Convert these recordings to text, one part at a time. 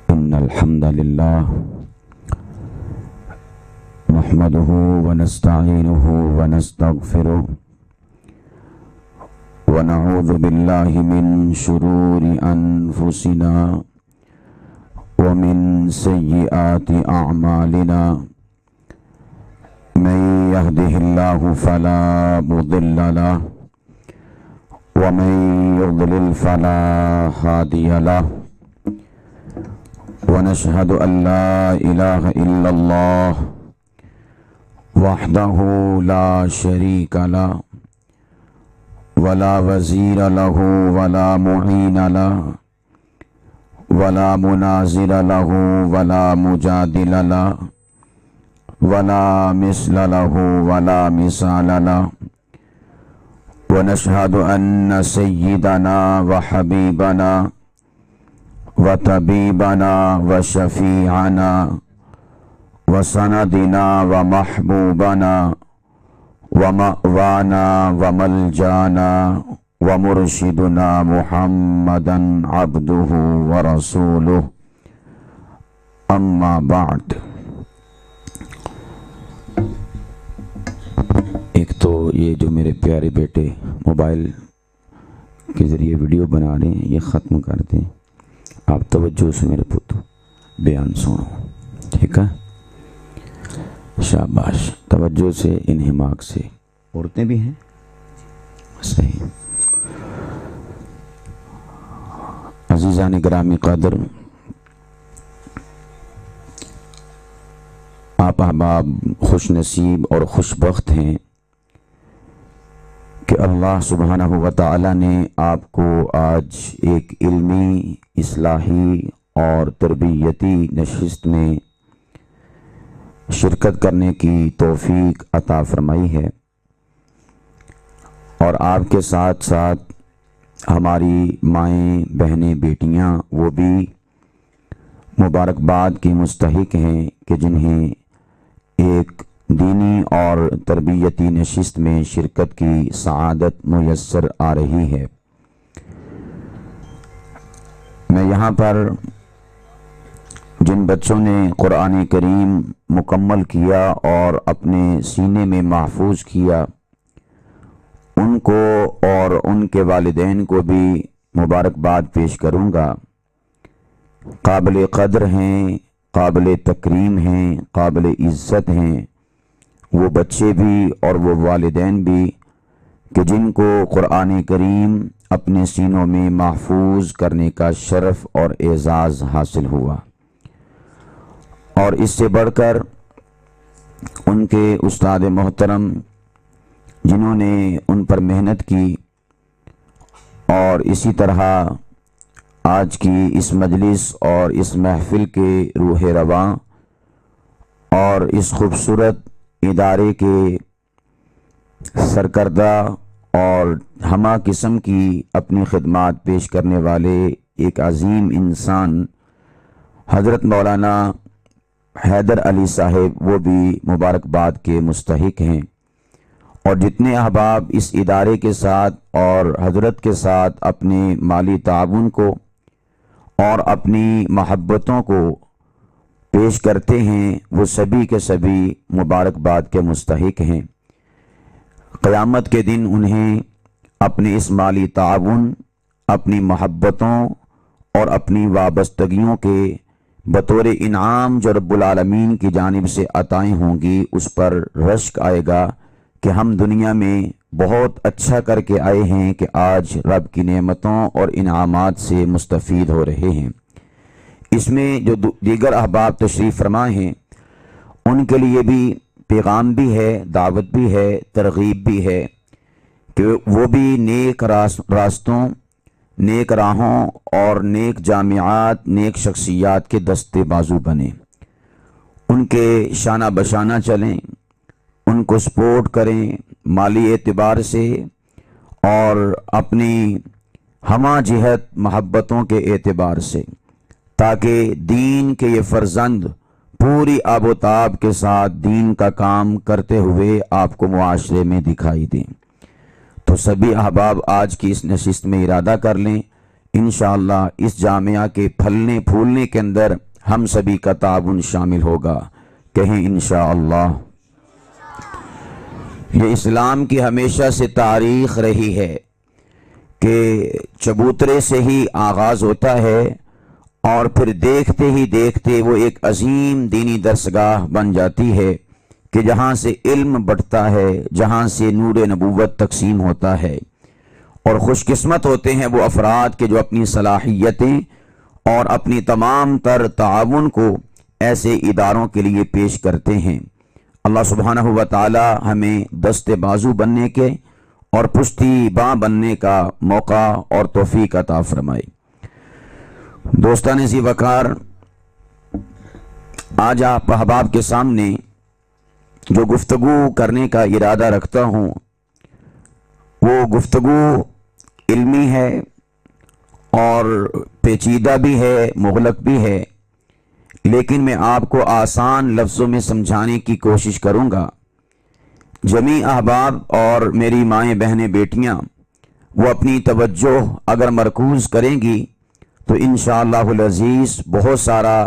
إن الحمد لله نحمده ونستعينه ونستغفره ونعوذ بالله من شرور أنفسنا ومن سيئات أعمالنا من يهده الله فلا مضل له ومن يضلل فلا هادي له ونشهد أن لا إله إلا الله وحده لا شريك له ولا وزير له ولا معين له ولا منازل له ولا مجادل له ولا مثل له ولا مثال له ونشهد أن سيدنا وحبيبنا وطبيبنا وشفيعنا وسندنا ومحبوبنا ومأوانا وملجانا ومرشدنا محمدا عبده ورسوله اما بعد۔ ایک تو یہ جو میرے پیارے بیٹے موبائل کے ذریعے ویڈیو بنا رہے ہیں یہ ختم کر دیں، آپ توجہ سے میرے پتر بیان سنو، ٹھیک ہے؟ شاباش، توجہ سے، انہماک سے۔ عورتیں بھی ہیں؟ صحیح۔ عزیزان گرامی قدر، آپ احباب خوش نصیب اور خوش بخت ہیں کہ اللہ سبحانہ و تعالی نے آپ کو آج ایک علمی، اصلاحی اور تربیتی نشست میں شرکت کرنے کی توفیق عطا فرمائی ہے، اور آپ کے ساتھ ساتھ ہماری مائیں، بہنیں، بیٹیاں وہ بھی مبارکباد کی مستحق ہیں کہ جنہیں ایک دینی اور تربیتی نشست میں شرکت کی سعادت میسر آ رہی ہے۔ میں یہاں پر جن بچوں نے قرآن کریم مکمل کیا اور اپنے سینے میں محفوظ کیا ان کو اور ان کے والدین کو بھی مبارکباد پیش کروں گا۔ قابل قدر ہیں، قابل تکریم ہیں، قابل عزت ہیں وہ بچے بھی اور وہ والدین بھی کہ جن کو قرآن کریم اپنے سینوں میں محفوظ کرنے کا شرف اور اعزاز حاصل ہوا، اور اس سے بڑھ کر ان کے استاد محترم جنہوں نے ان پر محنت کی، اور اسی طرح آج کی اس مجلس اور اس محفل کے روح رواں اور اس خوبصورت ادارے کے سرکردہ اور ہمہ قسم کی اپنی خدمات پیش کرنے والے ایک عظیم انسان حضرت مولانا حیدر علی صاحب وہ بھی مبارکباد کے مستحق ہیں، اور جتنے احباب اس ادارے کے ساتھ اور حضرت کے ساتھ اپنے مالی تعاون کو اور اپنی محبتوں کو پیش کرتے ہیں وہ سبھی کے سبھی مبارکباد کے مستحق ہیں۔ قیامت کے دن انہیں اپنے اس مالی تعاون، اپنی محبتوں اور اپنی وابستگیوں کے بطور انعام جو رب العالمین کی جانب سے عطائیں ہوں گی اس پر رشک آئے گا کہ ہم دنیا میں بہت اچھا کر کے آئے ہیں کہ آج رب کی نعمتوں اور انعامات سے مستفید ہو رہے ہیں۔ اس میں جو دیگر احباب تشریف فرما ہیں ان کے لیے بھی پیغام بھی ہے، دعوت بھی ہے، ترغیب بھی ہے کہ وہ بھی نیک راستوں، نیک راہوں اور نیک جامعات، نیک شخصیات کے دستے بازو بنیں، ان کے شانہ بشانہ چلیں، ان کو سپورٹ کریں مالی اعتبار سے اور اپنی ہمہ جہت محبتوں کے اعتبار سے، تاکہ دین کے یہ فرزند پوری آب و تاب کے ساتھ دین کا کام کرتے ہوئے آپ کو معاشرے میں دکھائی دیں۔ تو سبھی احباب آج کی اس نشست میں ارادہ کر لیں انشاءاللہ اس جامعہ کے پھلنے پھولنے کے اندر ہم سبھی کا تعاون شامل ہوگا۔ کہیں انشاءاللہ۔ یہ اسلام کی ہمیشہ سے تاریخ رہی ہے کہ چبوترے سے ہی آغاز ہوتا ہے اور پھر دیکھتے ہی دیکھتے وہ ایک عظیم دینی درسگاہ بن جاتی ہے کہ جہاں سے علم بڑھتا ہے، جہاں سے نور نبوت تقسیم ہوتا ہے، اور خوش قسمت ہوتے ہیں وہ افراد کہ جو اپنی صلاحیتیں اور اپنی تمام تر تعاون کو ایسے اداروں کے لیے پیش کرتے ہیں۔ اللہ سبحانہ و تعالی ہمیں دست بازو بننے کے اور پشتی باں بننے کا موقع اور توفیق عطا فرمائے۔ دوستان ذی وقار، آج آپ احباب کے سامنے جو گفتگو کرنے کا ارادہ رکھتا ہوں وہ گفتگو علمی ہے اور پیچیدہ بھی ہے، مغلق بھی ہے، لیکن میں آپ کو آسان لفظوں میں سمجھانے کی کوشش کروں گا۔ جمیع احباب اور میری مائیں بہنیں بیٹیاں وہ اپنی توجہ اگر مرکوز کریں گی تو انشاءاللہ العزیز بہت سارا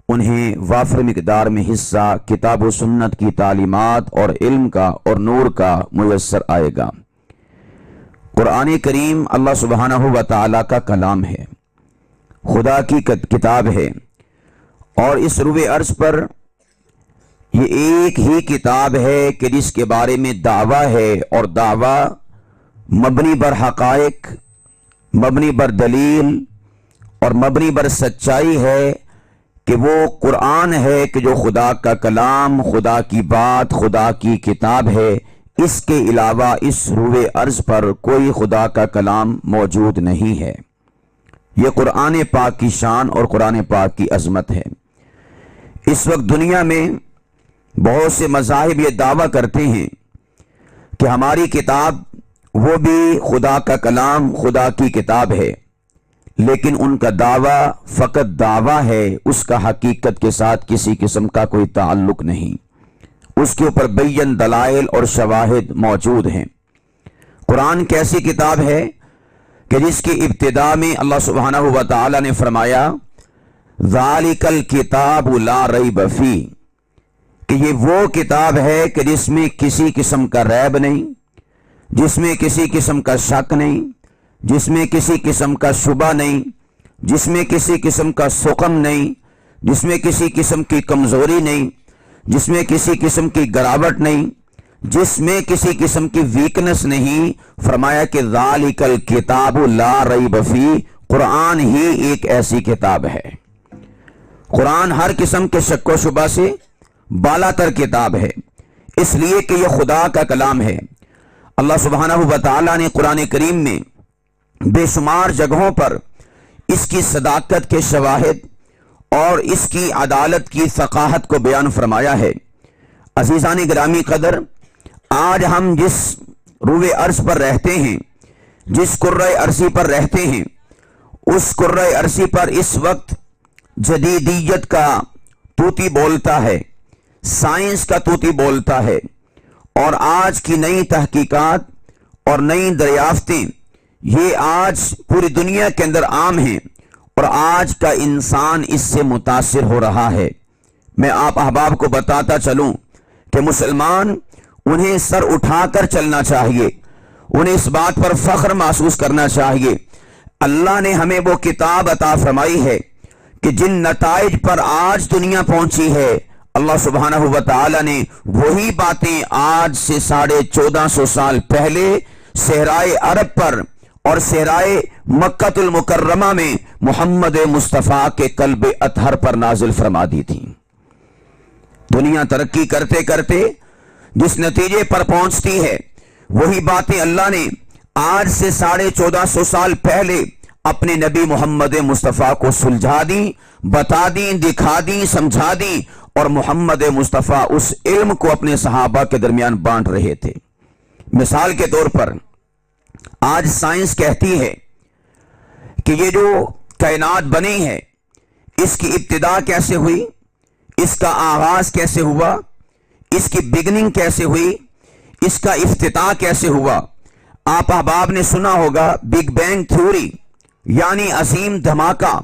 انہیں وافر مقدار میں حصہ کتاب و سنت کی تعلیمات اور علم کا اور نور کا میسر آئے گا۔ قرآن کریم اللہ سبحانہ و تعالیٰ کا کلام ہے، خدا کی کتاب ہے، اور اس روئے عرض پر یہ ایک ہی کتاب ہے کہ جس کے بارے میں دعویٰ ہے، اور دعویٰ مبنی بر حقائق، مبنی بر دلیل اور مبنی بر سچائی ہے کہ وہ قرآن ہے کہ جو خدا کا کلام، خدا کی بات، خدا کی کتاب ہے۔ اس کے علاوہ اس روئے ارض پر کوئی خدا کا کلام موجود نہیں ہے۔ یہ قرآن پاک کی شان اور قرآن پاک کی عظمت ہے۔ اس وقت دنیا میں بہت سے مذاہب یہ دعویٰ کرتے ہیں کہ ہماری کتاب وہ بھی خدا کا کلام، خدا کی کتاب ہے، لیکن ان کا دعویٰ فقط دعویٰ ہے، اس کا حقیقت کے ساتھ کسی قسم کا کوئی تعلق نہیں۔ اس کے اوپر بین دلائل اور شواہد موجود ہیں۔ قرآن کیسی کتاب ہے کہ جس کی ابتدا میں اللہ سبحانہ و تعالی نے فرمایا ذالک الکتاب لا ریب فیہ، کہ یہ وہ کتاب ہے کہ جس میں کسی قسم کا ریب نہیں، جس میں کسی قسم کا شک نہیں، جس میں کسی قسم کا شبہ نہیں، جس میں کسی قسم کا سقم نہیں، جس میں کسی قسم کی کمزوری نہیں، جس میں کسی قسم کی گراوٹ نہیں، جس میں کسی قسم کی ویکنس نہیں۔ فرمایا کہ ذالک الکتاب لا ریب فیہ، قرآن ہی ایک ایسی کتاب ہے۔ قرآن ہر قسم کے شک و شبہ سے بالا تر کتاب ہے، اس لیے کہ یہ خدا کا کلام ہے۔ اللہ سبحانہ و تعالیٰ نے قرآن کریم میں بے شمار جگہوں پر اس کی صداقت کے شواہد اور اس کی عدالت کی ثقافت کو بیان فرمایا ہے۔ عزیزان گرامی قدر، آج ہم جس روئے ارض پر رہتے ہیں، جس کرۂ ارضی پر رہتے ہیں، اس کرۂ ارضی پر اس وقت جدیدیت کا طوطی بولتا ہے، سائنس کا طوطی بولتا ہے، اور آج کی نئی تحقیقات اور نئی دریافتیں یہ آج پوری دنیا کے اندر عام ہیں، اور آج کا انسان اس سے متاثر ہو رہا ہے۔ میں آپ احباب کو بتاتا چلوں کہ مسلمان انہیں سر اٹھا کر چلنا چاہیے، انہیں اس بات پر فخر محسوس کرنا چاہیے۔ اللہ نے ہمیں وہ کتاب عطا فرمائی ہے کہ جن نتائج پر آج دنیا پہنچی ہے، اللہ سبحانہ و تعالی نے وہی باتیں آج سے 1450 سال پہلے صحرائے عرب پر اور صحرائے مکہ المکرمہ میں محمد مصطفیٰ کے قلب اطہر پر نازل فرما دی تھی۔ دنیا ترقی کرتے کرتے جس نتیجے پر پہنچتی ہے، وہی باتیں اللہ نے آج سے 1450 سال پہلے اپنے نبی محمد مصطفیٰ کو سلجھا دی، بتا دی، دکھا دی، سمجھا دی، اور محمد مصطفیٰ اس علم کو اپنے صحابہ کے درمیان بانٹ رہے تھے۔ مثال کے طور پر آج سائنس کہتی ہے کہ یہ جو کائنات بنی ہے اس کی ابتدا کیسے ہوئی، اس کا آغاز کیسے ہوا، اس کی بگننگ کیسے ہوئی، اس کا افتتاح کیسے ہوا۔ آپ احباب نے سنا ہوگا بگ بینگ تھیوری، یعنی عظیم دھماکہ،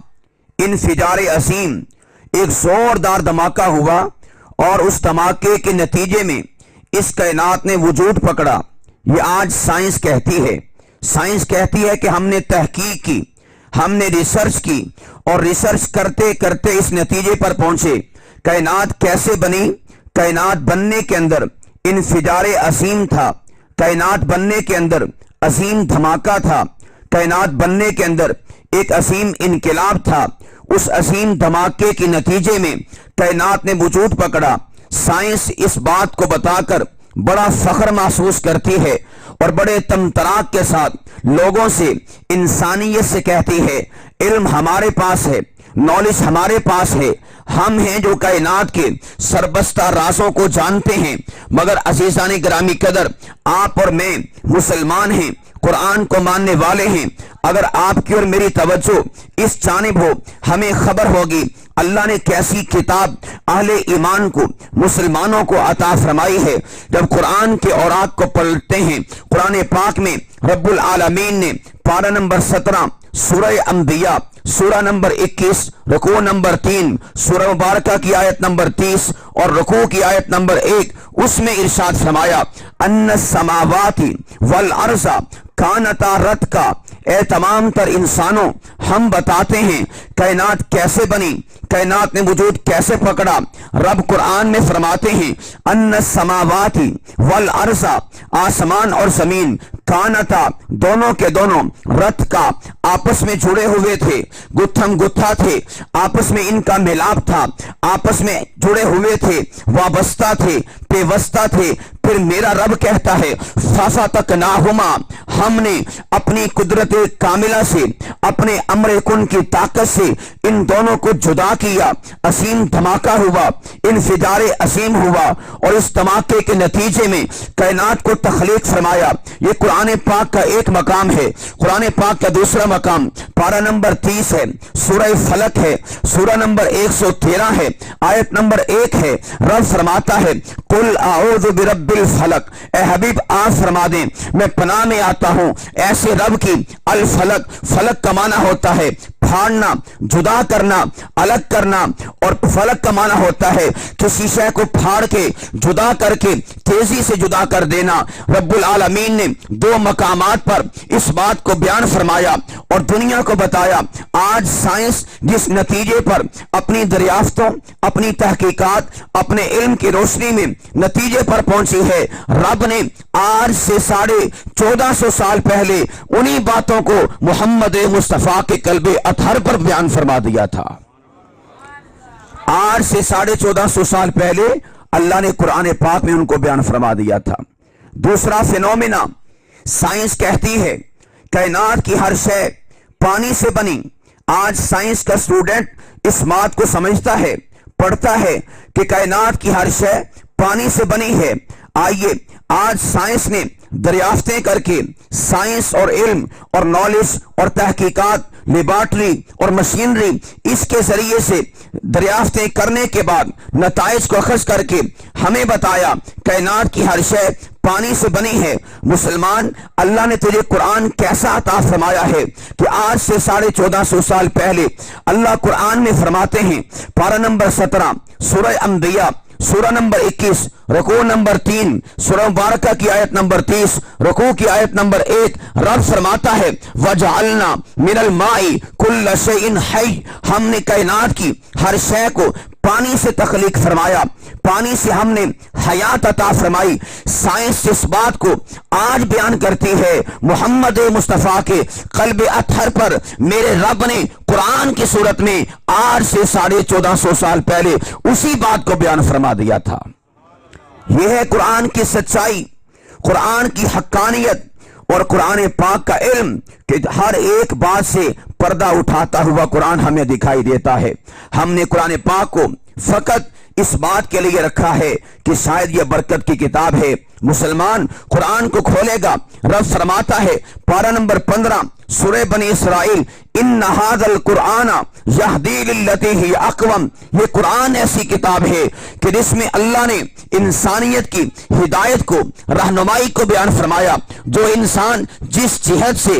انفجار عظیم، ایک زوردار دھماکہ ہوا اور اس دھماکے کے نتیجے میں اس کائنات نے وجود پکڑا۔ یہ آج سائنس کہتی ہے، سائنس کہتی ہے کہ ہم نے تحقیق کی، ہم نے ریسرچ کی اور ریسرچ کرتے کرتے اس نتیجے پر پہنچے کائنات کیسے بنی۔ کائنات بننے کے اندر انفجار عظیم تھا، کائنات بننے کے اندر عظیم دھماکہ تھا، کائنات بننے کے اندر ایک عظیم انقلاب تھا۔ اس عظیم دھماکے کے نتیجے میں کائنات نے وجود پکڑا۔ سائنس اس بات کو بتا کر بڑا فخر محسوس کرتی ہے اور بڑے تمطراق کے ساتھ لوگوں سے، انسانیت سے کہتی ہے علم ہمارے پاس ہے، نالج ہمارے پاس ہے، ہم ہیں جو کائنات کے سربستہ رازوں کو جانتے ہیں۔ مگر عزیزان گرامی قدر، آپ اور میں مسلمان ہیں، قرآن کو ماننے والے ہیں۔ اگر آپ کی اور میری توجہ اس جانب ہو، ہمیں خبر ہوگی اللہ نے کیسی کتاب اہل ایمان کو، مسلمانوں کو عطا فرمائی ہے۔ جب قرآن کے اوراق کو پلٹتے ہیں، قرآن پاک میں رب العالمین نے پارہ نمبر 17 سورہ انبیاء، سورہ نمبر 21 رکوع نمبر 3، سورہ مبارکہ کی آیت نمبر 30 اور رکوع کی آیت نمبر 1، اس میں ارشاد فرمایا ان السماوات والارض کانتا رتقا۔ اے تمام تر انسانوں، ہم بتاتے ہیں کائنات کیسے بنی، کائنات نے وجود کیسے پکڑا۔ رب قرآن میں فرماتے ہیں ان السماوات والارض، آسمان اور زمین، کانتا دونوں کے دونوں، رتقا آپس میں جڑے ہوئے تھے، گتھم گتھا تھے، آپس میں ان کا ملاپ تھا، آپس میں جڑے ہوئے تھے، وابستہ تھے، پیوستہ تھے۔ پھر میرا رب کہتا ہے فَفَتَقْنَاهُمَا، ہم نے اپنی قدرت کاملہ سے، اپنے امر کن کی طاقت سے ان دونوں کو جدا کیا۔ عظیم دھماکہ ہوا، انفجار عظیم ہوا اور اس دھماکے کے نتیجے میں کائنات کو تخلیق فرمایا۔ یہ قرآن پاک کا ایک مقام ہے۔ قرآن پاک کا دوسرا مقام پارہ نمبر 30 ہے، سورہ فلق ہے، سورہ نمبر 113 ہے، آیت نمبر 1 ہے۔ رب فرماتا ہے قل اعوذ برب الفلق، اے حبیب آپ فرما دیں میں پناہ میں آتا ہوں ایسے رب کی۔ الفلق، فلق کا معنی ہوتا ہے پھاڑنا، جدا کرنا، الگ کرنا، اور فلق کا معنی ہوتا ہے کسی شے کو پھاڑ کے، جدا کر کے، تیزی سے جدا کر دینا۔ رب العالمین نے دو مقامات پر اس بات کو بیان فرمایا اور دنیا کو بتایا۔ آج سائنس جس نتیجے پر اپنی دریافتوں، اپنی تحقیقات، اپنے علم کی روشنی میں نتیجے پر پہنچی ہے، رب نے آج سے 1450 سال پہلے انہی باتوں کو محمد مصطفیٰ کے قلب اطہر پر بیان فرما دیا تھا۔ آج سے 1450 سال پہلے اللہ نے قرآن پاک میں ان کو بیان فرما دیا تھا۔ دوسرا فینومینا، سائنس کہتی ہے کائنات کی ہر شے پانی سے بنی۔ آج سائنس کا اسٹوڈنٹ اس بات کو سمجھتا ہے، پڑھتا ہے کہ کائنات کی ہر شے پانی سے بنی ہے۔ آئیے آج سائنس نے دریافتیں کر کے، سائنس اور علم اور نالج اور تحقیقات، لیبارٹری اور مشینری، اس کے ذریعے سے دریافتیں کرنے کے بعد نتائج کو اخذ کر کے ہمیں بتایا کائنات کی ہر شے پانی سے بنی ہے۔ مسلمان، اللہ نے تجھے قرآن کیسا عطا فرمایا ہے کہ آج سے 1450 سال پہلے اللہ قرآن میں فرماتے ہیں پارہ نمبر 17 سورہ انبیاء، سورہ نمبر 21 رکوع نمبر 3، سورہ مبارکہ کی آیت نمبر 30 رکوع کی آیت نمبر 1، رب فرماتا ہے وَجَعَلْنَا مِنَ الْمَاءِ كُلَّ شَيْءٍ حَيٍّ، ہم نے کائنات کی ہر شے کو پانی سے تخلیق فرمایا، پانی سے ہم نے حیات عطا فرمائی۔ سائنس اس بات کو آج بیان کرتی ہے محمد مصطفیٰ کے قلب اطہر پر میرے رب نے قرآن کی صورت میں آج سے 1450 سال پہلے اسی بات کو بیان فرما دیا تھا۔ یہ ہے قرآن کی سچائی، قرآن کی حقانیت اور قرآن پاک کا علم کہ ہر ایک بات سے پردہ اٹھاتا ہوا قرآن ہمیں دکھائی دیتا ہے۔ ہم نے قرآن پاک کو فقط اس بات کے لیے رکھا ہے کہ شاید یہ برکت کی کتاب ہے۔ مسلمان قرآن کو کھولے گا، رب فرماتا ہے پارہ نمبر 15 سورہ بنی اسرائیل ان ھذا القرآن یہدی للتی ہی اقوم، یہ قرآن ایسی کتاب ہے کہ جس میں اللہ نے انسانیت کی ہدایت کو، رہنمائی کو بیان فرمایا۔ جو انسان جس جہت سے،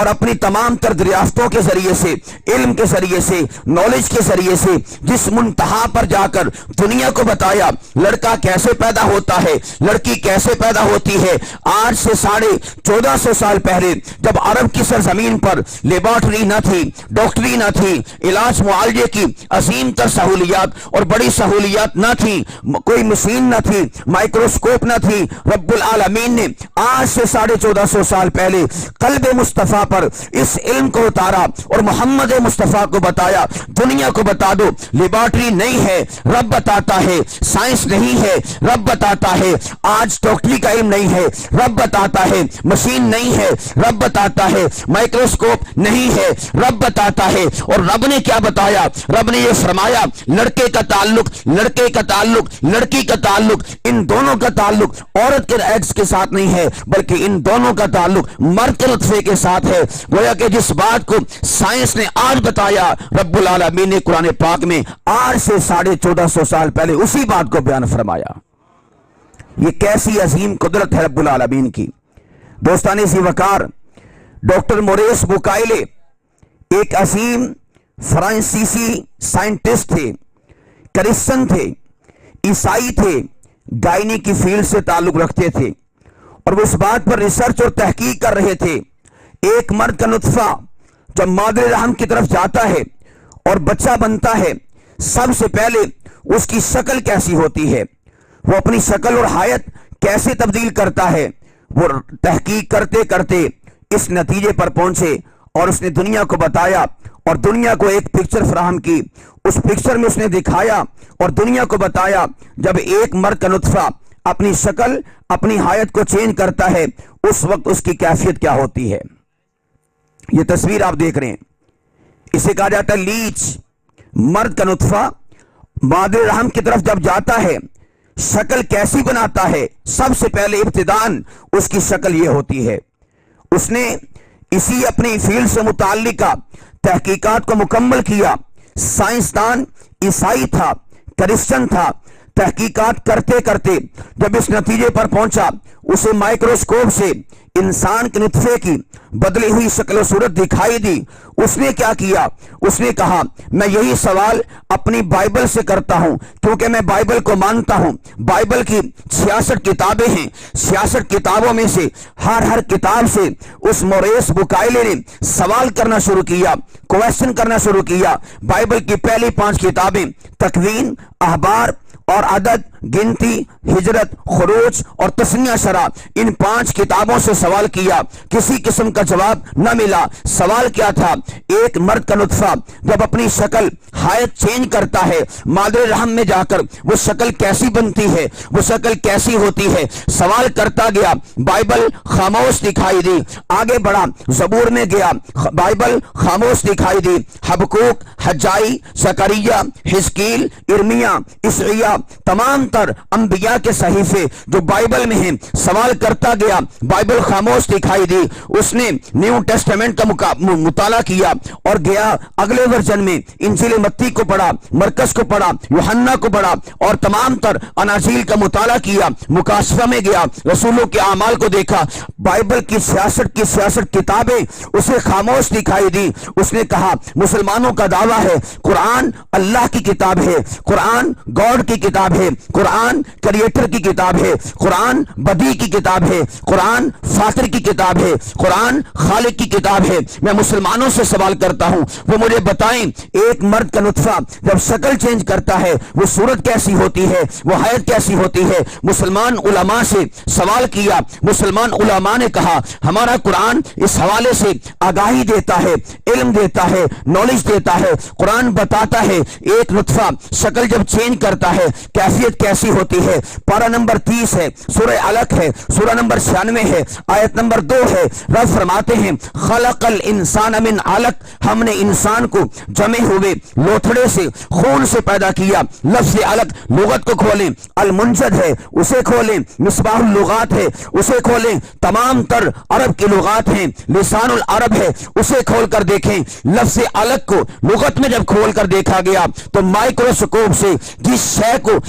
اور اپنی تمام تر دریافتوں کے ذریعے سے، علم کے ذریعے سے، نالج کے ذریعے سے جس منتہا پر جا کر دنیا کو بتایا لڑکا کیسے پیدا ہوتا ہے، لڑکی کیسے پیدا ہوتی ہے، آج سے 1450 سال پہلے جب عرب کی سرزمین پر لیبارٹری نہ تھی، ڈاکٹری نہ تھی، علاج معالجے کی عظیم تر سہولیات اور بڑی سہولیات نہ تھی، کوئی مشین نہ تھی، مائکروسکوپ نہ تھی، رب العالمین نے آج سے 1450 سال پہلے قلب مصطفیٰ پر اس علم کو اتارا اور محمد مصطفیٰ کو بتایا دنیا کو بتا دو لیبارٹری نہیں ہے، رب بتاتا ہے، سائنس نہیں ہے، رب بتاتا ہے، آج ڈاکٹری کا علم نہیں ہے، رب بتاتا ہے، مشین نہیں ہے، رب بتاتا ہے، مائکروسکوپ نہیں ہے، رب بتاتا ہے۔ اور رب نے کیا بتایا؟ رب نے یہ فرمایا لڑکے کا تعلق، لڑکے کا تعلق، لڑکی کا تعلق، ان دونوں کا تعلق عورت کے ایگز کے ساتھ نہیں ہے بلکہ ان دونوں کا تعلق مرد کے نطفے کے ساتھ ہے۔ گویا کہ جس بات کو سائنس نے آج بتایا رب العالمین نے قرآن پاک میں آج سے 1450 سال پہلے اسی بات کو بیان فرمایا۔ یہ کیسی عظیم قدرت ہے رب العالمین کی۔ دوستان ذی وقار، ڈاکٹر موریس بکائلے ایک عظیم فرانسیسی سائنٹسٹ تھے، کرسچن تھے، عیسائی تھے، گائنی کی فیلڈ سے تعلق رکھتے تھے اور وہ اس بات پر ریسرچ اور تحقیق کر رہے تھے ایک مرد کا نطفہ جب مادر رحم کی طرف جاتا ہے اور بچہ بنتا ہے، سب سے پہلے اس کی شکل کیسی ہوتی ہے، وہ اپنی شکل اور حیت کیسے تبدیل کرتا ہے۔ وہ تحقیق کرتے کرتے اس نتیجے پر پہنچے اور اس نے دنیا کو بتایا اور دنیا کو ایک پکچر فراہم کی۔ اس پکچر میں اس نے دکھایا اور دنیا کو بتایا جب ایک مرد کا نطفہ اپنی شکل، اپنی حیت کو چینج کرتا ہے اس وقت اس کی کیفیت کیا ہوتی ہے۔ یہ تصویر آپ دیکھ رہے ہیں، اسے کہا جاتا ہے لیچ۔ مرد کا نطفہ مادر رحم کی طرف جب جاتا ہے شکل کیسی بناتا ہے؟ سب سے پہلے ابتداً اس کی شکل یہ ہوتی ہے۔ اس نے اسی اپنی فیلڈ سے متعلقہ تحقیقات کو مکمل کیا۔ سائنسدان عیسائی تھا، کرسچن تھا، تحقیقات کرتے کرتے جب اس نتیجے پر پہنچا، اسے مائکروسکوپ سے انسان کے نطفے کی بدلی ہوئی شکل و صورت دکھائی دی۔ اس نے کیا کیا؟ اس نے کہا میں یہی سوال اپنی بائبل سے کرتا ہوں کیونکہ میں بائبل کو مانتا ہوں۔ بائبل کی 66 کتابیں ہیں، 66 کتابوں میں سے ہر کتاب سے اس موریس بکائلے نے سوال کرنا شروع کیا، کویسچن کرنا شروع کیا۔ بائبل کی پہلی 5 کتابیں تکوین، اخبار اور عدد، گنتی، ہجرت، خروج اور تثنیہ شرح، ان 5 کتابوں سے سوال کیا، کسی قسم کا جواب نہ ملا۔ سوال کیا تھا؟ ایک مرد کا نطفہ جب اپنی شکل حیت چینج کرتا ہے مادر رحم میں جا کر وہ شکل کیسی بنتی ہے، وہ شکل کیسی ہوتی ہے؟ سوال کرتا گیا، بائبل خاموش دکھائی دی۔ آگے بڑھا، زبور میں گیا، بائبل خاموش دکھائی دی۔ حبقوق، حجائی، زکریا، حزقیل، ارمیا، اشعیا، تمام تر انبیاء کے صحیفے جو بائبل میں ہیں، سوال کرتا گیا، بائبل خاموش دکھائی دی۔ اس نے نیو ٹیسٹمنٹ کا مطالعہ کیا اور گیا اگلے ورژن میں انجیل متی کو پڑھا، مرکز کو پڑھا، یوحنا کو پڑھا اور تمام تر اناجیل کا مطالعہ کیا۔ مکاشفہ میں گیا، رسولوں کے اعمال کو دیکھا، بائبل کی 66 کتابیں اسے خاموش دکھائی دی۔ اس نے کہا مسلمانوں کا دعویٰ ہے قرآن اللہ کی کتاب ہے، قرآن گاڈ کی کتاب ہے، قرآن کریٹر کی کتاب ہے، قرآن بدی کی کتاب ہے، قرآن فاطر کی کتاب ہے، قرآن خالق کی کتاب ہے۔ میں مسلمانوں سے سوال کرتا ہوں وہ مجھے بتائیں ایک مرد کا نطفہ جب شکل چینج کرتا ہے وہ صورت کیسی ہوتی ہے، وہ حیت کیسی ہوتی ہے؟ مسلمان علماء سے سوال کیا، مسلمان علماء نے کہا ہمارا قرآن اس حوالے سے آگاہی دیتا ہے، علم دیتا ہے، نالج دیتا ہے۔ قرآن بتاتا ہے ایک نطفہ شکل جب چینج کرتا ہے کیفیت کیسی ہوتی ہے۔ پارہ نمبر 30 ہے، سورہ علق ہے، سورہ نمبر 96 ہے، آیت نمبر 2 ہے۔ رب فرماتے ہیں خلق الانسان من علق، ہم نے انسان کو جمے ہوئے لوتھڑے سے، خون سے پیدا کیا۔ لفظ علق لغت کو کھولیں، المنجد ہے اسے کھولیں، مصباح اللغات ہے اسے کھولیں، تمام تر عرب کی لغات ہیں، لسان العرب ہے اسے کھول کر دیکھیں۔ لفظ علق کو لغت میں جب کھول کر دیکھا گیا تو مائکروسکوپ سے جس شے کو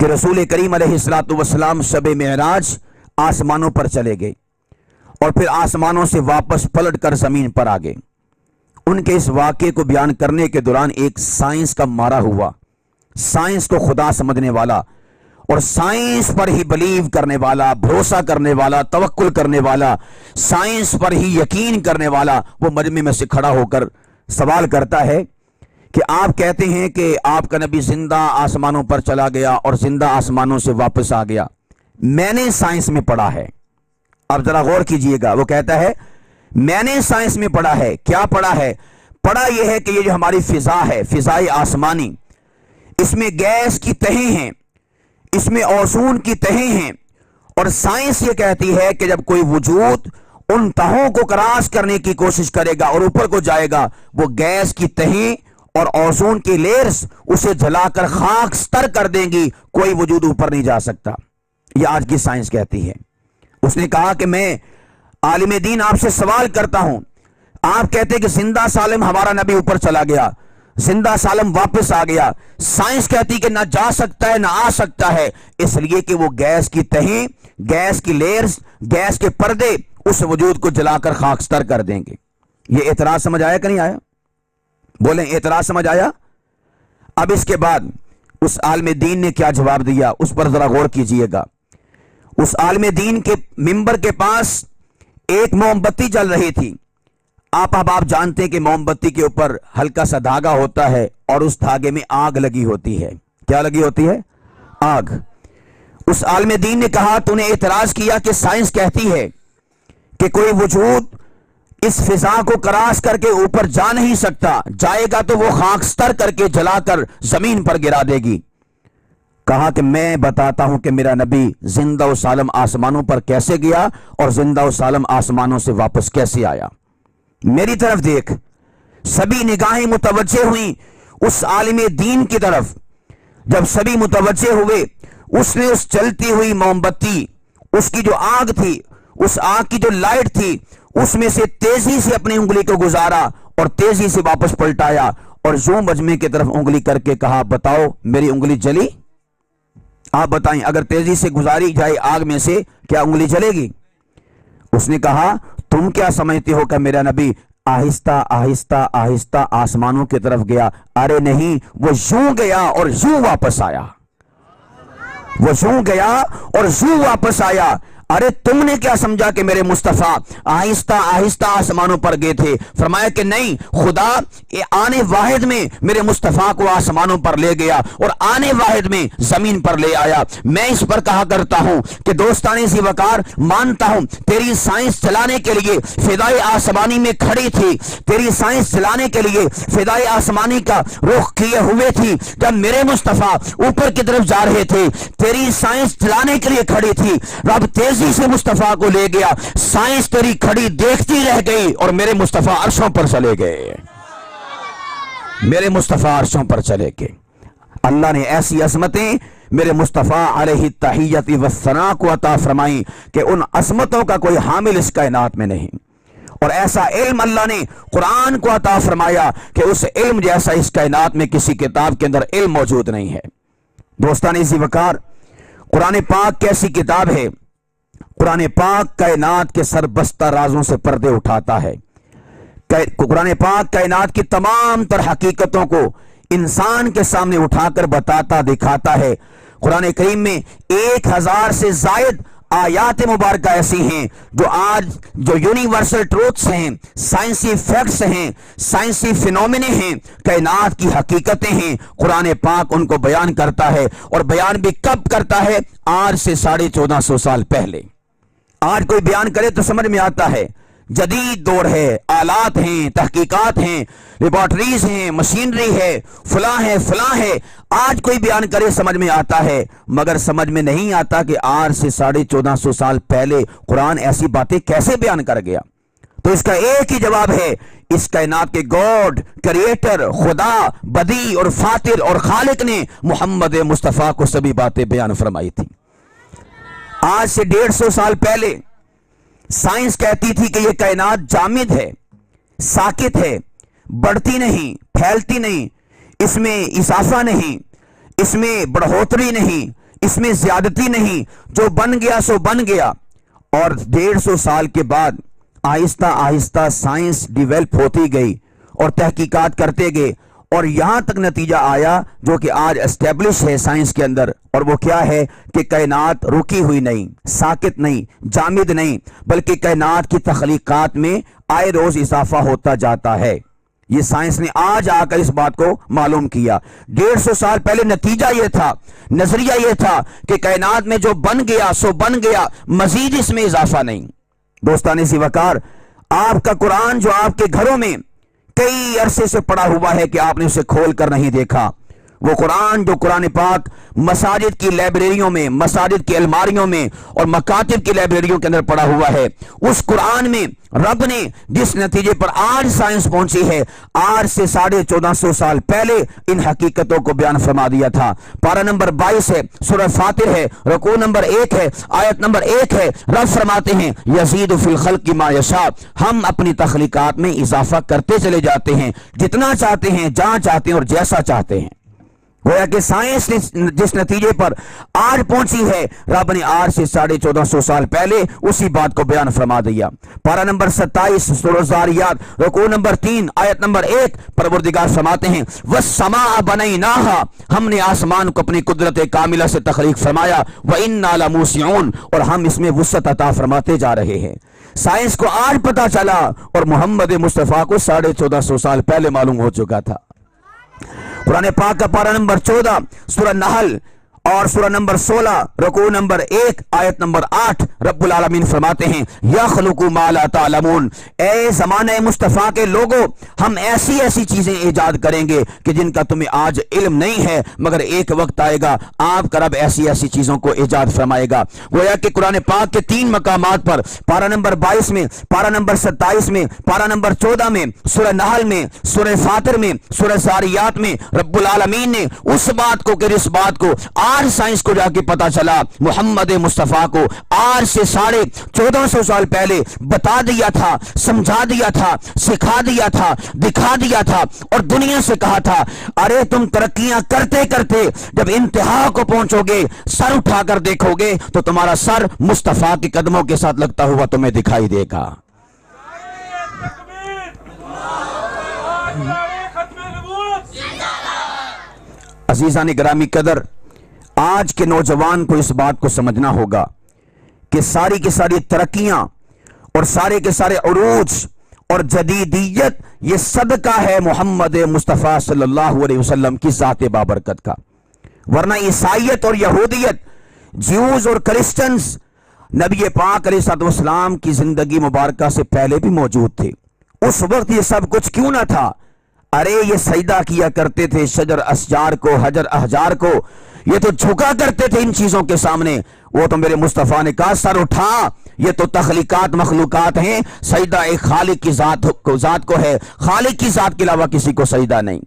کہ رسول کریم علیہ الصلوۃ والسلام شب معراج آسمانوں پر چلے گئے اور پھر آسمانوں سے واپس پلٹ کر زمین پر آ گئے۔ ان کے اس واقعے کو بیان کرنے کے دوران ایک سائنس کا مارا ہوا، سائنس کو خدا سمجھنے والا اور سائنس پر ہی بلیو کرنے والا، بھروسہ کرنے والا، توکل کرنے والا، سائنس پر ہی یقین کرنے والا، وہ مجمع میں سے کھڑا ہو کر سوال کرتا ہے کہ آپ کہتے ہیں کہ آپ کا نبی زندہ آسمانوں پر چلا گیا اور زندہ آسمانوں سے واپس آ گیا، میں نے سائنس میں پڑھا ہے۔ اب ذرا غور کیجئے گا، وہ کہتا ہے میں نے سائنس میں پڑھا ہے۔ کیا پڑھا ہے؟ پڑھا یہ ہے کہ یہ جو ہماری فضا ہے، فضائے آسمانی، اس میں گیس کی تہیں ہیں، اس میں اوزون کی تہیں ہیں، اور سائنس یہ کہتی ہے کہ جب کوئی وجود ان تہوں کو کراس کرنے کی کوشش کرے گا اور اوپر کو جائے گا، وہ گیس کی تہیں اور اوزون کی لیئرز اسے جلا کر خاکستر کر دیں گی، کوئی وجود اوپر نہیں جا سکتا۔ یہ آج کی سائنس کہتی ہے۔ اس نے کہا کہ میں عالم دین آپ سے سوال کرتا ہوں، آپ کہتے ہیں کہ زندہ سالم ہمارا نبی اوپر چلا گیا، زندہ سالم واپس آ گیا، سائنس کہتی کہ نہ جا سکتا ہے نہ آ سکتا ہے، اس لیے کہ وہ گیس کی تہیں، گیس کی لیئرز، گیس کے پردے اس وجود کو جلا کر خاکستر کر دیں گے۔ یہ اعتراض سمجھ آیا کہ نہیں آیا؟ بولیں اعتراض سمجھ آیا؟ اب اس کے بعد اس عالم دین نے کیا جواب دیا، اس پر ذرا غور کیجئے گا۔ اس عالم دین کے منبر کے پاس ایک موم بتی جل رہی تھی۔ آپ جانتے ہیں کہ موم بتی کے اوپر ہلکا سا دھاگا ہوتا ہے اور اس دھاگے میں آگ لگی ہوتی ہے۔ کیا لگی ہوتی ہے؟ آگ۔ اس عالم دین نے کہا تو نے اعتراض کیا کہ سائنس کہتی ہے کہ کوئی وجود اس فضا کو کراس کر کے اوپر جا نہیں سکتا، جائے گا تو وہ خاکستر کر کے جلا کر زمین پر گرا دے گی۔ کہا کہ میں بتاتا ہوں کہ میرا نبی زندہ و سالم آسمانوں پر کیسے گیا اور زندہ و سالم آسمانوں سے واپس کیسے آیا۔ میری طرف دیکھ۔ سبھی نگاہیں متوجہ ہوئیں اس عالم دین کی طرف۔ جب سبھی متوجہ ہوئے، اس نے اس چلتی ہوئی موم بتی، اس کی جو آگ تھی، اس آگ کی جو لائٹ تھی، اس میں سے تیزی سے اپنی انگلی کو گزارا اور تیزی سے واپس پلٹایا اور یوں مجمع کی طرف انگلی کر کے کہا بتاؤ میری انگلی جلی؟ آپ بتائیں اگر تیزی سے گزاری جائے آگ میں سے کیا انگلی جلے گی؟ اس نے کہا تم کیا سمجھتے ہو کہ میرا نبی آہستہ آہستہ آہستہ آسمانوں کی طرف گیا؟ ارے نہیں، وہ یوں گیا اور یوں واپس آیا، وہ یوں گیا اور یوں واپس آیا۔ ارے تم نے کیا سمجھا کہ میرے مصطفیٰ آہستہ آہستہ آسمانوں پر گئے تھے؟ فرمایا کہ نہیں، خدا آنے واحد میں میرے مصطفیٰ کو آسمانوں پر لے گیا اور آنے واحد میں زمین پر لے آیا۔ میں اس پر کہا کرتا ہوں کہ دوستانے سی وقار، مانتا ہوں تیری سائنس چلانے کے لیے فضائے آسمانی میں کھڑی تھی، تیری سائنس چلانے کے لیے فضائے آسمانی کا رخ کیے ہوئے تھی۔ جب میرے مصطفیٰ اوپر کی طرف جا رہے تھے، تیری سائنس چلانے کے لیے کھڑی تھی، رب تیزی سے مصطفیٰ کو لے گیا، سائنس تیری کھڑی دیکھتی رہ گئی اور میرے مصطفیٰ عرشوں پر چلے گئے، میرے مصطفیٰ عرشوں پر چلے گئے۔ اللہ نے ایسی عظمتیں میرے مصطفیٰ علیہ التحیت والثناء کو عطا فرمائی کہ ان عظمتوں کا کوئی حامل اس کائنات میں نہیں، اور ایسا علم اللہ نے قرآن کو عطا فرمایا کہ اس علم جیسا اس کائنات میں کسی کتاب کے اندر علم موجود نہیں ہے۔ دوستان ذی وقار، قرآن پاک کیسی کتاب ہے؟ قرآن پاک کائنات کے سربستہ رازوں سے پردے اٹھاتا ہے۔ قرآن پاک کائنات کی تمام تر حقیقتوں کو انسان کے سامنے اٹھا کر بتاتا دکھاتا ہے۔ قرآن کریم میں 1000 سے زائد آیات مبارکہ ایسی ہیں جو یونیورسل ٹروتس ہیں، سائنسی فیکٹس ہیں، سائنسی فینومینے ہیں، کائنات کی حقیقتیں ہیں۔ قرآن پاک ان کو بیان کرتا ہے، اور بیان بھی کب کرتا ہے؟ آج سے 1450 سال پہلے۔ آج کوئی بیان کرے تو سمجھ میں آتا ہے، جدید دور ہے، آلات ہیں، تحقیقات ہیں، لیبارٹریز ہیں، مشینری ہے، فلاں ہے، آج کوئی بیان کرے سمجھ میں آتا ہے، مگر سمجھ میں نہیں آتا کہ آج سے 1450 سال پہلے قرآن ایسی باتیں کیسے بیان کر گیا۔ تو اس کا ایک ہی جواب ہے، اس کائنات کے گاڈ، کریٹر، خدا، بدی اور فاتر اور خالق نے محمد مصطفیٰ کو سبھی باتیں بیان فرمائی تھی۔ آج سے 150 سال پہلے سائنس کہتی تھی کہ یہ کائنات جامد ہے، ساکت ہے، بڑھتی نہیں، پھیلتی نہیں، اس میں اضافہ نہیں، اس میں بڑھوتری نہیں، اس میں زیادتی نہیں، جو بن گیا سو بن گیا۔ اور 150 سال کے بعد آہستہ آہستہ سائنس ڈیویلپ ہوتی گئی اور تحقیقات کرتے گئے، اور یہاں تک نتیجہ آیا جو کہ آج اسٹیبلش ہے سائنس کے اندر، اور وہ کیا ہے کہ کائنات رکی ہوئی نہیں، ساکت نہیں، جامد نہیں، بلکہ کائنات کی تخلیقات میں آئے روز اضافہ ہوتا جاتا ہے۔ یہ سائنس نے آج آ کر اس بات کو معلوم کیا۔ 150 سال پہلے نتیجہ یہ تھا، نظریہ یہ تھا کہ کائنات میں جو بن گیا سو بن گیا، مزید اس میں اضافہ نہیں۔ دوستان سی وقار، آپ کا قرآن جو آپ کے گھروں میں کئی عرصے سے پڑا ہوا ہے کہ آپ نے اسے کھول کر نہیں دیکھا، وہ قرآن جو قرآن پاک مساجد کی لائبریریوں میں، مساجد کی الماریوں میں اور مکاتب کی لائبریریوں کے اندر پڑا ہوا ہے، اس قرآن میں رب نے جس نتیجے پر آج سائنس پہنچی ہے، آج سے 1450 سال پہلے ان حقیقتوں کو بیان فرما دیا تھا۔ پارہ نمبر 22 ہے، سورہ فاطر ہے، رکوع نمبر 1 ہے، آیت نمبر 1 ہے۔ رب فرماتے ہیں یزید فی الخلق ما یشاء، ہم اپنی تخلیقات میں اضافہ کرتے چلے جاتے ہیں، جتنا چاہتے ہیں، جہاں چاہتے ہیں اور جیسا چاہتے ہیں۔ گویا کہ سائنس نے جس نتیجے پر آج پہنچی ہے، رب نے آج سے 1450 سال پہلے اسی بات کو بیان فرما دیا۔ پارہ نمبر 27 سورہ الذاریات، رکوع نمبر 3 آیت نمبر 1، پروردگار فرماتے ہیں وَالسَّمَاءَ بَنَيْنَاهَا، ہم نے آسمان کو اپنی قدرت کاملہ سے تخلیق فرمایا، وَإِنَّا لَمُوسِعُونَ، اور ہم اس میں وسعت عطا فرماتے جا رہے ہیں۔ سائنس کو آج پتا چلا اور محمد مصطفیٰ کو 1450 سال پہلے معلوم ہو چکا تھا۔ قرآن پاک کا پارہ نمبر 14 سورہ نحل اور سورہ نمبر 16 رکوع نمبر 1 آیت نمبر 8، رب العالمین فرماتے ہیں یخلق ما لا تعلمون، اے زمانہ مصطفیٰ کے لوگوں، ہم ایسی ایسی چیزیں ایجاد کریں گے کہ جن کا تمہیں آج علم نہیں ہے، مگر ایک وقت آئے گا آپ کا رب ایسی ایسی چیزوں کو ایجاد فرمائے گا۔ گویا کہ قرآن پاک کے 3 مقامات پر، پارہ نمبر 22 میں، پارہ نمبر 27 میں، پارہ نمبر 14 میں، سورہ نحل میں، سورہ فاطر میں، سورہ ذاریات میں، رب العالمین نے اس بات کو کہ اس بات کو آج سائنس کو جا کے پتا چلا، محمد مصطفیٰ کو آج سے 1450 سال پہلے بتا دیا تھا، سمجھا دیا تھا، سکھا دیا تھا، دکھا دیا تھا، اور دنیا سے کہا تھا ارے تم ترقیاں کرتے کرتے جب انتہا کو پہنچو گے، سر اٹھا کر دیکھو گے تو تمہارا سر مصطفیٰ کے قدموں کے ساتھ لگتا ہوا تمہیں دکھائی دے گا۔ عزیزان گرامی قدر، آج کے نوجوان کو اس بات کو سمجھنا ہوگا کہ ساری کی ساری ترقیاں اور سارے کے سارے عروج اور جدیدیت یہ صدقہ ہے محمد مصطفیٰ صلی اللہ علیہ وسلم کی ذات بابرکت کا، ورنہ عیسائیت اور یہودیت، جیوز اور کرسچنز نبی پاک علیہ السلام کی زندگی مبارکہ سے پہلے بھی موجود تھے۔ اس وقت یہ سب کچھ کیوں نہ تھا؟ ارے یہ سجدہ کیا کرتے تھے شجر اشجار کو، حجر احجار کو، یہ تو جھکا کرتے تھے ان چیزوں کے سامنے۔ وہ تو میرے مصطفیٰ نے کہا سر اٹھا، یہ تو تخلیقات مخلوقات ہیں، سجدہ ایک خالق کی ذات کو ہے، خالق کی ذات کے علاوہ کسی کو سجدہ نہیں۔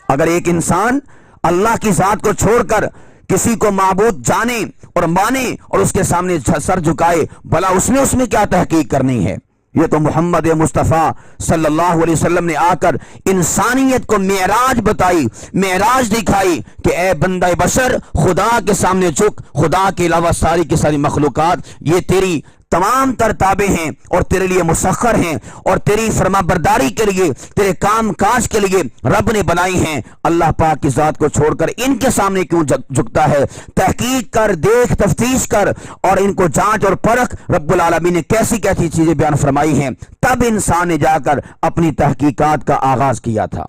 اگر ایک انسان اللہ کی ذات کو چھوڑ کر کسی کو معبود جانے اور مانے اور اس کے سامنے سر جھکائے، بھلا اس میں کیا تحقیق کرنی ہے؟ یہ تو محمد مصطفیٰ صلی اللہ علیہ وسلم نے آ کر انسانیت کو معراج بتائی، معراج دکھائی کہ اے بندہ بشر، خدا کے سامنے جھک، خدا کے علاوہ ساری کی ساری مخلوقات یہ تیری تمام تر تابع ہیں اور تیرے لیے مسخر ہیں اور تیری فرما برداری کے لیے، تیرے کام کاج کے لیے رب نے بنائی ہیں۔ اللہ پاک کی ذات کو چھوڑ کر ان کے سامنے کیوں جھکتا ہے؟ تحقیق کر، دیکھ، تفتیش کر اور ان کو جانچ اور پرکھ۔ رب العالمین نے کیسی کیسی چیزیں بیان فرمائی ہیں، تب انسان نے جا کر اپنی تحقیقات کا آغاز کیا تھا۔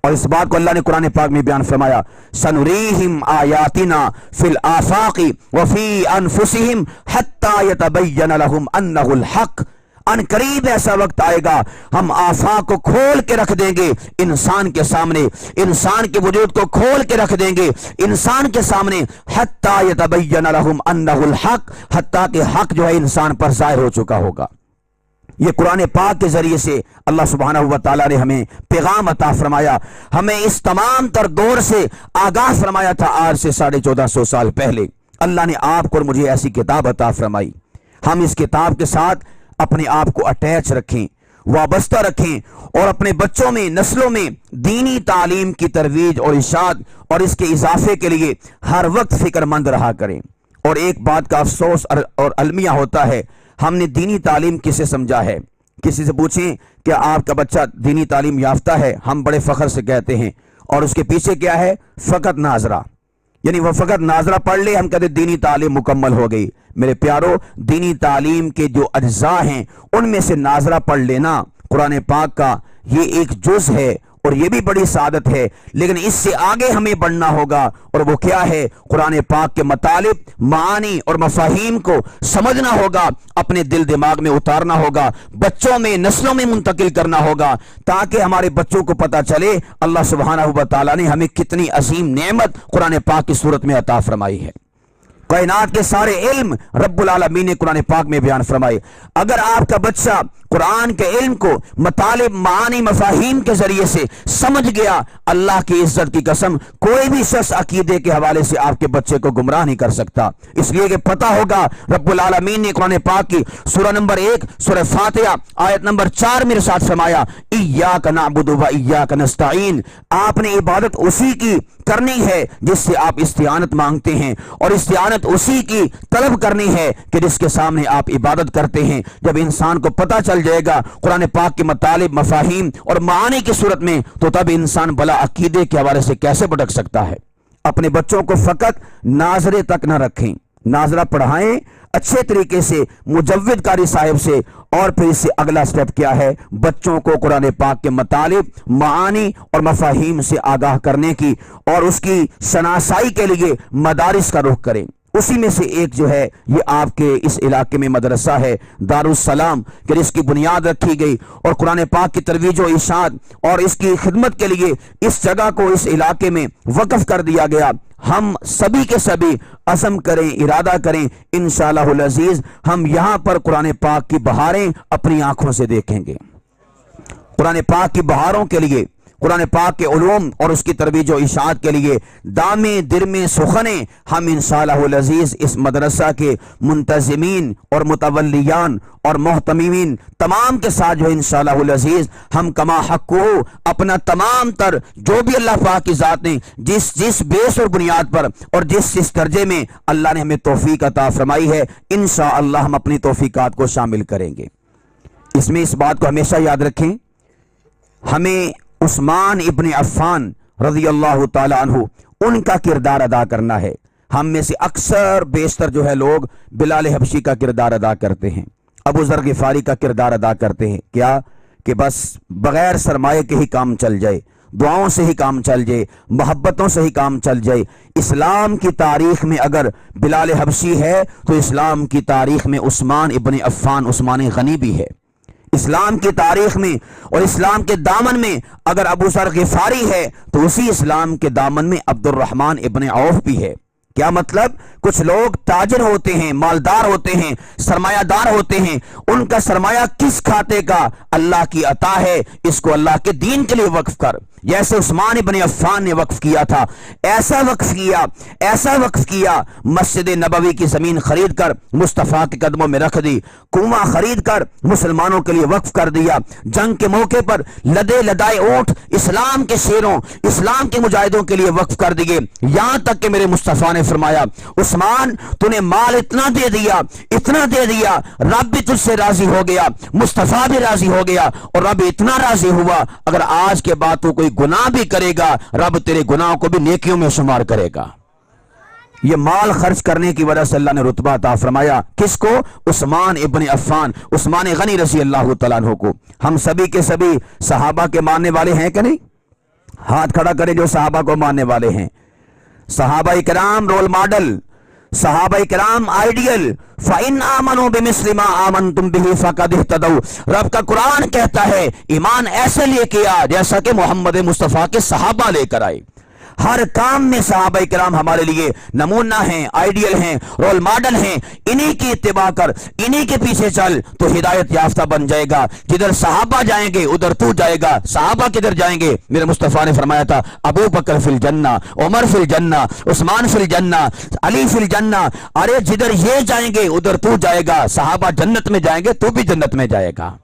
اور اس بات کو اللہ نے قرآن پاک میں بیان فرمایا سنریہم آیاتنا فی الآفاق وفی انفسہم حتی یتبین لہم انہ الحق، ان قریب ایسا وقت آئے گا ہم آفاق کو کھول کے رکھ دیں گے انسان کے سامنے، انسان کے وجود کو کھول کے رکھ دیں گے انسان کے سامنے، حتی یتبین لہم انہ الحق، حتیٰ کہ حق جو ہے انسان پر ظاہر ہو چکا ہوگا۔ یہ قرآن پاک کے ذریعے سے اللہ سبحانہ و تعالیٰ نے ہمیں پیغام عطا فرمایا، ہمیں اس تمام تر دور سے آگاہ فرمایا تھا۔ آج سے 1450 سال پہلے اللہ نے آپ کو اور مجھے ایسی کتاب عطا فرمائی، ہم اس کتاب کے ساتھ اپنے آپ کو اٹیچ رکھیں، وابستہ رکھیں اور اپنے بچوں میں نسلوں میں دینی تعلیم کی ترویج اور ارشاد اور اس کے اضافے کے لیے ہر وقت فکر مند رہا کریں۔ اور ایک بات کا افسوس اور المیہ ہوتا ہے، ہم نے دینی تعلیم کسے سمجھا ہے؟ کسی سے پوچھیں کہ آپ کا بچہ دینی تعلیم یافتہ ہے، ہم بڑے فخر سے کہتے ہیں، اور اس کے پیچھے کیا ہے؟ فقط ناظرہ، یعنی وہ فقط ناظرہ پڑھ لے، ہم کہتے دینی تعلیم مکمل ہو گئی۔ میرے پیارو، دینی تعلیم کے جو اجزاء ہیں ان میں سے ناظرہ پڑھ لینا قرآن پاک کا یہ ایک جز ہے، اور یہ بھی بڑی سعادت ہے، لیکن اس سے آگے ہمیں بڑھنا ہوگا، اور وہ کیا ہے؟ قرآن پاک کے مطالب، معانی اور مفاہیم کو سمجھنا ہوگا، اپنے دل دماغ میں اتارنا ہوگا، بچوں میں نسلوں میں منتقل کرنا ہوگا، تاکہ ہمارے بچوں کو پتہ چلے اللہ سبحانہ و تعالیٰ نے ہمیں کتنی عظیم نعمت قرآن پاک کی صورت میں عطا فرمائی ہے۔ کائنات کے سارے علم رب العالمین نے قرآن پاک میں بیان فرمائے۔ اگر آپ کا بچہ قرآن کے علم کو مطالب، معانی، مفاہیم کے ذریعے سے سمجھ گیا، اللہ کی عزت کی قسم کوئی بھی شخص عقیدے کے حوالے سے آپ کے بچے کو گمراہ نہیں کر سکتا، اس لیے کہ پتہ ہوگا رب العالمین نے قرآن پاک کی سورہ نمبر 1 سورہ فاتحہ آیت نمبر 4 میں ارشاد فرمایا، ایاک نعبد و ایاک نستعین، آپ نے عبادت اسی کی کرنی ہے جس سے آپ استعانت مانگتے ہیں، اور استعانت اسی کی طلب کرنی ہے کہ جس کے سامنے آپ عبادت کرتے ہیں۔ جب انسان کو پتہ چل جائے گا قرآن پاک کے مطالب، مفاہیم اور معانی کی صورت میں، تو تب انسان بلا عقیدے کے حوالے سے کیسے بھٹک سکتا ہے؟ اپنے بچوں کو فقط ناظرے تک نہ رکھیں، ناظرہ پڑھائیں اچھے طریقے سے مجود قاری صاحب سے، اور پھر اس سے اگلا سٹیپ کیا ہے؟ بچوں کو قرآن پاک کے مطالب، معانی اور مفاہیم سے آگاہ کرنے کی اور اس کی شناسائی کے لیے مدارس کا رخ کریں۔ اسی میں سے ایک جو ہے یہ آپ کے اس علاقے میں مدرسہ ہے دارالسلام، کہ جس کی بنیاد رکھی گئی اور قرآن پاک کی ترویج و ارشاد اور اس کی خدمت کے لیے اس جگہ کو اس علاقے میں وقف کر دیا گیا۔ ہم سبھی کے سبھی عزم کریں، ارادہ کریں، انشاءاللہ العزیز ہم یہاں پر قرآن پاک کی بہاریں اپنی آنکھوں سے دیکھیں گے۔ قرآن پاک کی بہاروں کے لیے، قرآن پاک کے علوم اور اس کی ترویج و ارشاد کے لیے دامے درمے سخنے ہم انشاءاللہ العزیز اس مدرسہ کے منتظمین اور متولیان اور محتمین تمام کے ساتھ جو انشاءاللہ العزیز ہم کما حق ہو اپنا تمام تر جو بھی اللہ پاک کی ذات نے جس بیس اور بنیاد پر اور جس درجے میں اللہ نے ہمیں توفیق عطا فرمائی ہے، انشاءاللہ ہم اپنی توفیقات کو شامل کریں گے۔ اس میں اس بات کو ہمیشہ یاد رکھیں، ہمیں عثمان ابن عفان رضی اللہ تعالی عنہ ان کا کردار ادا کرنا ہے۔ ہم میں سے اکثر بیشتر جو ہے لوگ بلال حبشی کا کردار ادا کرتے ہیں، ابو ذر غفاری کا کردار ادا کرتے ہیں، کیا کہ بس بغیر سرمایے کے ہی کام چل جائے، دعاؤں سے ہی کام چل جائے، محبتوں سے ہی کام چل جائے۔ اسلام کی تاریخ میں اگر بلال حبشی ہے تو اسلام کی تاریخ میں عثمان ابن عفان، عثمان غنی بھی ہے۔ اسلام کی تاریخ میں اور اسلام کے دامن میں اگر ابو ذر غفاری ہے تو اسی اسلام کے دامن میں عبد الرحمن ابن عوف بھی ہے۔ کیا مطلب؟ کچھ لوگ تاجر ہوتے ہیں، مالدار ہوتے ہیں، سرمایہ دار ہوتے ہیں، ان کا سرمایہ کس کھاتے کا؟ اللہ کی عطا ہے، اس کو اللہ کے دین کے لیے وقف کر، جیسے عثمان ابن عفان نے وقف کیا تھا، ایسا وقف کیا مسجد نبوی کی زمین خرید کر مصطفیٰ کے قدموں میں رکھ دی، کنواں خرید کر مسلمانوں کے لیے وقف کر دیا، جنگ کے موقع پر لدائے اونٹ اسلام کے شیروں، اسلام کے مجاہدوں کے لیے وقف کر دیے، یہاں تک کہ میرے مصطفیٰ نے فرمایا عثمان تو نے مال اتنا دے دیا رب بھی تجھ سے راضی ہو گیا، مصطفیٰ بھی راضی ہو گیا، اور رب اتنا راضی ہوا اگر آج کے بعد تو کوئی گناہ بھی کرے گا رب تیرے گناہوں کو بھی نیکیوں میں شمار کرے گا۔ یہ مال خرچ کرنے کی وجہ سے اللہ نے رتبہ عطا فرمایا کس کو؟ عثمان ابن عفان، عثمان غنی رضی اللہ تعالیٰ عنہ کو۔ ہم سبھی کے سبھی صحابہ کے ماننے والے ہیں کہ نہیں؟ ہاتھ کھڑا کریں جو صحابہ کو ماننے والے ہیں۔ صحابہ کرام رول ماڈل، صحابہ کرام آئیڈیل، فَإِنْ آمَنُوا بِمِثْلِ مَا آمَنْتُمْ بِهِ فَقَدِ اهْتَدَوْا۔ رب کا قرآن کہتا ہے ایمان ایسے لے کے آ جیسا کہ محمد مصطفیٰ کے صحابہ لے کر آئے۔ ہر کام میں صحابہ کرام ہمارے لیے نمونہ ہیں، آئیڈیل ہیں، رول ماڈل ہیں، انہی کی اتباع کر، انہی کے پیچھے چل تو ہدایت یافتہ بن جائے گا۔ جدھر صحابہ جائیں گے ادھر تو جائے گا۔ صحابہ کدھر جائیں گے؟ میرے مصطفیٰ نے فرمایا تھا ابو بکر فی الجنہ، عمر فی الجنہ، عثمان فی الجنہ، علی فی الجنہ۔ ارے جدھر یہ جائیں گے ادھر تو جائے گا، صحابہ جنت میں جائیں گے تو بھی جنت میں جائے گا۔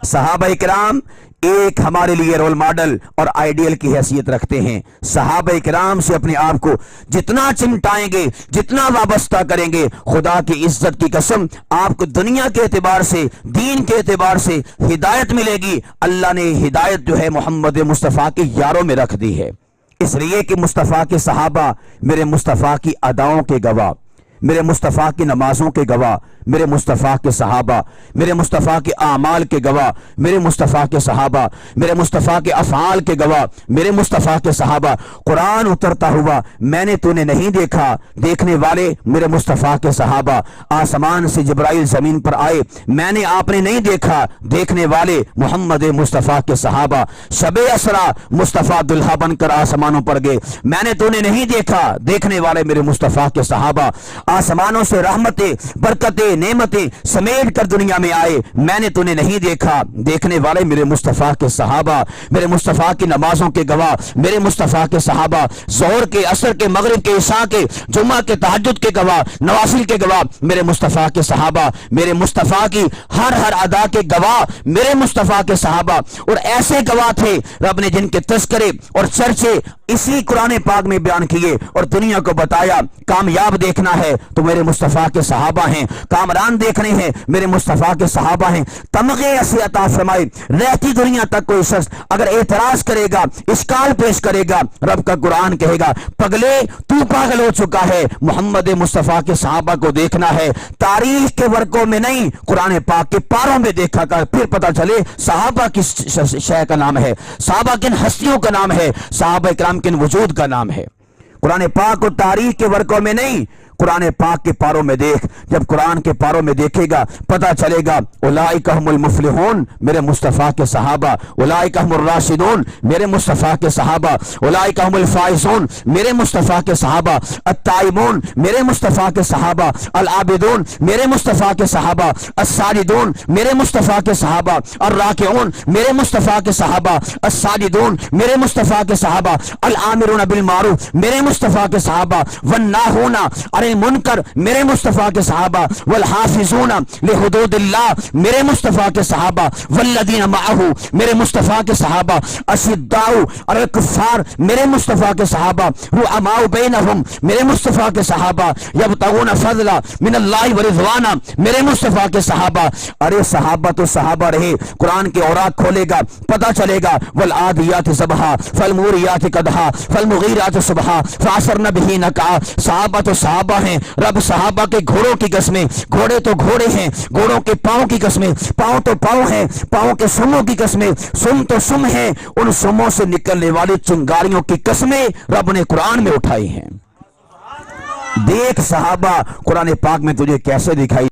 صحابہ کرام ایک ہمارے لیے رول ماڈل اور آئیڈیل کی حیثیت رکھتے ہیں. صحابہ کرام سے اپنے آپ کو جتنا چمٹائیں گے, جتنا وابستہ کریں گے, خدا کی عزت کی قسم آپ کو دنیا کے اعتبار سے, دین کے اعتبار سے ہدایت ملے گی. اللہ نے ہدایت جو ہے محمد مصطفیٰ کے یاروں میں رکھ دی ہے, اس لیے کہ مصطفیٰ کے صحابہ میرے مصطفیٰ کی اداؤں کے گواہ, میرے مصطفیٰ کی نمازوں کے گواہ, میرے مصطفیٰ کے صحابہ, میرے مصطفیٰ کے اعمال کے گواہ, میرے مصطفیٰ کے صحابہ, میرے مصطفیٰ کے افعال کے گواہ, میرے مصطفیٰ کے صحابہ. قرآن اترتا ہوا میں نے تو نے نہیں دیکھا, دیکھنے والے میرے مصطفیٰ کے صحابہ. آسمان سے جبرائیل زمین پر آئے, میں نے آپ نے نہیں دیکھا, دیکھنے والے محمد مصطفیٰ کے صحابہ. شب اسرا مصطفیٰ دلہا بن کر آسمانوں پر گئے, میں نے تو نے نہیں دیکھا, دیکھنے والے میرے مصطفیٰ کے صحابہ. آسمانوں سے رحمتیں, برکتیں, نعمتیں سمیٹ کر دنیا میں آئے, میں نے تُنہیں نہیں دیکھا, دیکھنے والے میرے مصطفیٰ کے صحابہ. میرے مصطفیٰ کی نمازوں کے گواہ میرے مصطفیٰ کے صحابہ. ظہر کے, عصر کے, مغرب کے, عشاء کے, جمعہ کے, تہجد کے گواہ, نوافل کے گواہ میرے مصطفیٰ کے صحابہ. میرے مصطفیٰ کی ہر ادا کے گواہ میرے مصطفیٰ کے صحابہ. اور ایسے گواہ تھے رب نے جن کے تذکرے اور چرچے اسی قرآن پاک میں بیان کیے اور دنیا کو بتایا کامیاب دیکھنا ہے تو میرے مصطفیٰ کے صحابہ ہیں, کامران دیکھنے ہیں میرے مصطفیٰ کے صحابہ ہیں. تمغے ایسے عطا فرمائے رہتی دنیا تک کوئی شخص اگر اعتراض کرے گا, اشکال پیش کرے گا, رب کا قرآن کہے گا پگلے تو پاگل ہو چکا ہے, محمد مصطفیٰ کے صحابہ کو دیکھنا ہے, تاریخ کے ورقوں میں نہیں قرآن پاک کے پاروں میں دیکھا کر, پھر پتہ چلے صحابہ کس شے کا نام ہے, صحابہ کن ہستیوں کا نام ہے, صحابہ کرام کن وجود کا نام ہے. قرآن پاک کو تاریخ کے ورقوں میں نہیں قرآن پاک کے پاروں میں دیکھ. جب قرآن کے پاروں میں دیکھے گا پتہ چلے گا اولئک هم المفلحون میرے مصطفیٰ کے صحابہ, اولئک هم الراشدون میرے مصطفیٰ کے صحابہ, اولئک هم الفائزون میرے مصطفیٰ کے صحابہ, التائبون میرے مصطفیٰ کے صحابہ, العابدون میرے مصطفیٰ کے صحابہ, الساجدون میرے مصطفیٰ کے صحابہ, الراکعون میرے مصطفیٰ کے صحابہ, الساجدون میرے مصطفیٰ کے صحابہ, الامرون بالمعروف میرے مصطفیٰ کے صحابہ, والناہون منکر میرے مصطفیٰ کے صحابہ, والحافظون لحدود اللہ میرے مصطفیٰ کے صحابہ, والذین معه میرے مصطفیٰ کے صحابہ, اشداء علی الکفار میرے مصطفیٰ کے صحابہ, رحماء بینہم میرے مصطفیٰ کے صحابہ, یبتغون فضلا من اللہ ورضوانا میرے مصطفیٰ کے صحابہ. ارے صحابہ تو صحابہ رہے, قرآن کے اوراق کھولے گا پتہ چلے گا والعادیات ضبحا فالموریات قدحا فالمغیرات صبحا فعصرن بہ نقعا. صحابہ تو صحابہ ہیں, رب صحابہ کے گھوڑوں کی قسمیں, گھوڑے تو گھوڑے ہیں, گھوڑوں کے پاؤں کی قسمیں, پاؤں تو پاؤں ہیں, پاؤں کے سموں کی قسمیں, سم تو سم ہیں, ان سموں سے نکلنے والی چنگاریوں کی قسمیں رب نے قرآن میں اٹھائی ہیں. دیکھ صحابہ قرآن پاک میں تجھے کیسے دکھائی.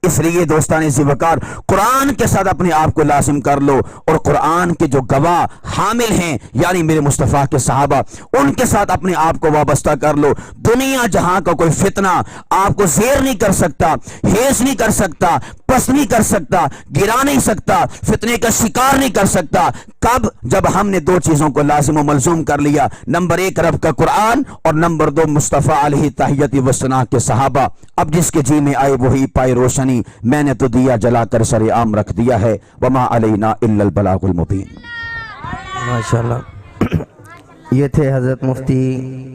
اس لیے دوستان ذی وقار قرآن کے ساتھ اپنے آپ کو لازم کر لو, اور قرآن کے جو گواہ حامل ہیں یعنی میرے مصطفیٰ کے صحابہ ان کے ساتھ اپنے آپ کو وابستہ کر لو. دنیا جہاں کا کوئی فتنہ آپ کو زیر نہیں کر سکتا, ہیز نہیں کر سکتا, پس نہیں کر سکتا, گرا نہیں سکتا, فتنے کا شکار نہیں کر سکتا. کب؟ جب ہم نے دو چیزوں کو لازم و ملزوم کر لیا, نمبر ایک رب کا قرآن اور نمبر دو مصطفیٰ علیہ تحیت و ثنا کے صحابہ. اب جس کے جی میں آئے وہی پائے روشنی, میں نے تو دیا جلا کر سر عام رکھ دیا ہے, وما علینا الا البلاغ المبین. ماشاءاللہ. یہ تھے حضرت مفتی